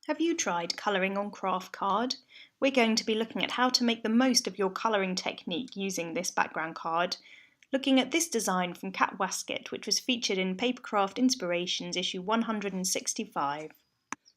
Have you tried colouring on craft card? We're going to be looking at how to make the most of your colouring technique using this background card, looking at this design from Cat Wasket, which was featured in Papercraft Inspirations issue 165.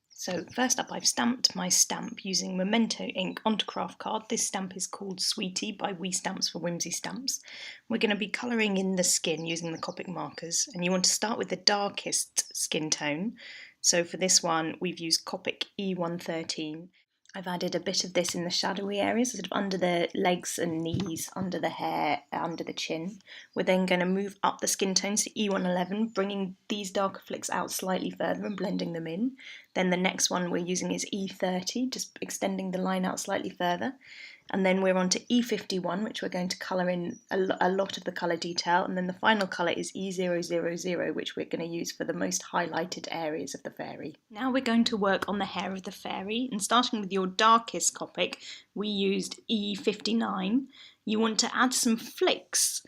So first up, I've stamped my stamp using Memento ink onto craft card. This stamp is called Sweetie by We Stamps for Whimsy Stamps. We're going to be colouring in the skin using the Copic markers, and you want to start with the darkest skin tone. So for this one, we've used Copic E113. I've added a bit of this in the shadowy areas, sort of under the legs and knees, under the hair, under the chin. We're then going to move up the skin tones to E111, bringing these darker flicks out slightly further and blending them in. Then the next one we're using is E30, just extending the line out slightly further. And then we're on to E51, which we're going to colour in a lot of the colour detail. And then the final colour is E000, which we're going to use for the most highlighted areas of the fairy. Now we're going to work on the hair of the fairy. And starting with your darkest Copic, we used E59. You want to add some flicks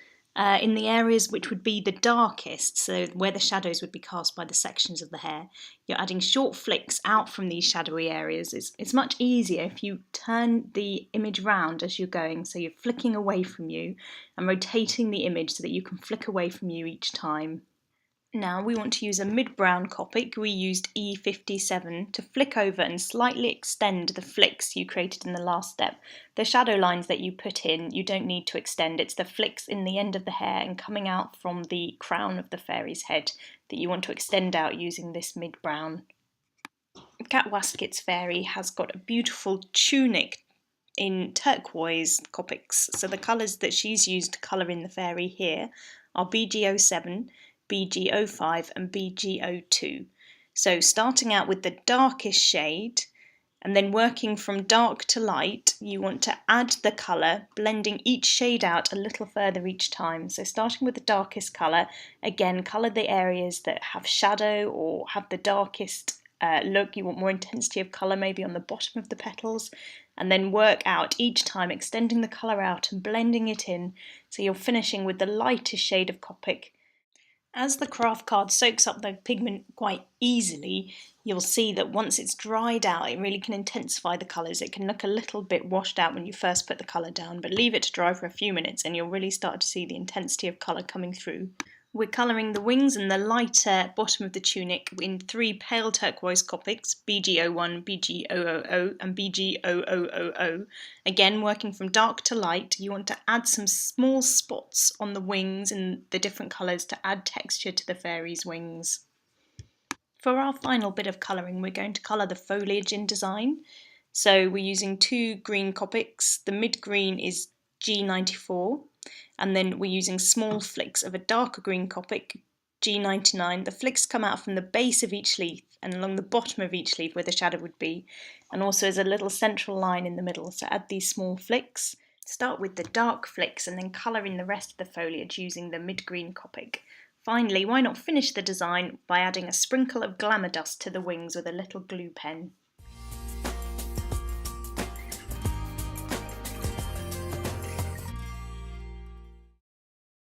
in the areas which would be the darkest, so where the shadows would be cast by the sections of the hair. You're adding short flicks out from these shadowy areas. It's much easier if you turn the image round as you're going, so you're flicking away from you and rotating the image so that you can flick away from you each time. Now we want to use a mid-brown Copic. We used E57 to flick over and slightly extend the flicks you created in the last step. The shadow lines that you put in, you don't need to extend. It's the flicks in the end of the hair and coming out from the crown of the fairy's head that you want to extend out using this mid-brown. Cat Wasket's fairy has got a beautiful tunic in turquoise Copics. So the colours that she's used to colour in the fairy here are BG07, BG05 and BG02. So starting out with the darkest shade and then working from dark to light, you want to add the colour, blending each shade out a little further each time. So starting with the darkest colour, again colour the areas that have shadow or have the darkest look. You want more intensity of colour maybe on the bottom of the petals, and then work out each time extending the colour out and blending it in so you're finishing with the lightest shade of Copic. As the craft card soaks up the pigment quite easily, you'll see that once it's dried out, it really can intensify the colours. It can look a little bit washed out when you first put the colour down, but leave it to dry for a few minutes and you'll really start to see the intensity of colour coming through. We're colouring the wings and the lighter bottom of the tunic in 3 pale turquoise Copics, BG01, BG000 and BG0000. Again, working from dark to light, you want to add some small spots on the wings in the different colours to add texture to the fairy's wings. For our final bit of colouring, we're going to colour the foliage in design. So we're using 2 green Copics. The mid-green is G94. And then we're using small flicks of a darker green Copic, G99. The flicks come out from the base of each leaf and along the bottom of each leaf where the shadow would be, and also as a little central line in the middle. So add these small flicks. Start with the dark flicks and then colour in the rest of the foliage using the mid-green Copic. Finally, why not finish the design by adding a sprinkle of glamour dust to the wings with a little glue pen.